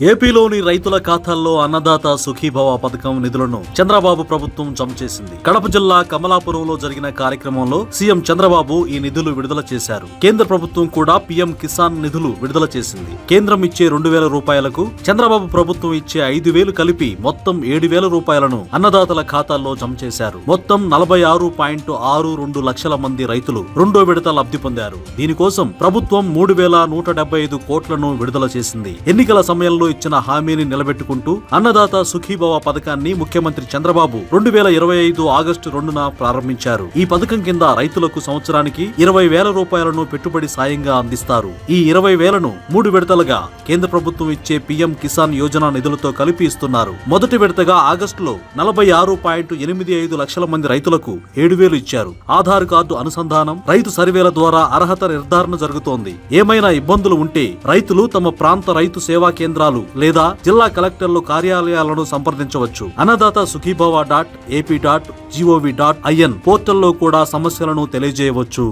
ఏపీలోని రైతుల ఖాతాల్లో అన్నదాత సుఖీభవ పథకం నిధులను చంద్రబాబు ప్రభుత్వం జమ చేసింది. కడప జిల్లా కమలాపురంలో జరిగిన కార్యక్రమంలో సీఎం చంద్రబాబు ఈ నిధులు విడుదల చేశారు. కేంద్ర ప్రభుత్వం కూడా పీఎం కిసాన్ నిధులు విడుదల చేసింది. కేంద్రం ఇచ్చే 2,000 రూపాయలకు చంద్రబాబు ప్రభుత్వం ఇచ్చే 5,000 కలిపి మొత్తం 7,000 రూపాయలను అన్నదాతల ఖాతాల్లో జమ చేశారు. మొత్తం 46.62 లక్షల మంది రైతులు రెండో విడత లబ్ధి పొందారు. దీనికోసం ప్రభుత్వం 3,175 కోట్లను విడుదల చేసింది. ఎన్నికల సమయంలో ఇచ్చిన హామీని నిలబెట్టుకుంటూ అన్నదాత సుఖీభవ పథకాన్ని ముఖ్యమంత్రి చంద్రబాబు 2025 ఆగస్టు 2న ప్రారంభించారు. ఈ పథకం కింద రైతులకు సంవత్సరానికి 20,000 రూపాయలను పెట్టుబడి సాయంగా అందిస్తారు. ఈ 20,000ను 3 విడతలుగా కేంద్ర ప్రభుత్వం ఇచ్చే పీఎం కిసాన్ యోజన నిధులతో కలిపి ఇస్తున్నారు. మొదటి విడతగా ఆగస్టులో 46.85 లక్షల మంది రైతులకు 7,000 ఇచ్చారు. ఆధార్ కార్డు అనుసంధానం, రైతు సర్వేల ద్వారా అర్హత నిర్ధారణ జరుగుతోంది. ఏమైనా ఇబ్బందులు ఉంటే రైతులు తమ ప్రాంత రైతు సేవా కేంద్రాలు లేదా జిల్లా కలెక్టర్లు కార్యాలయాలను సంప్రదించవచ్చు. అన్నదాత సుఖీభవ.ఏపీ.gov.in పోర్టల్లో కూడా సమస్యలను తెలియజేయవచ్చు.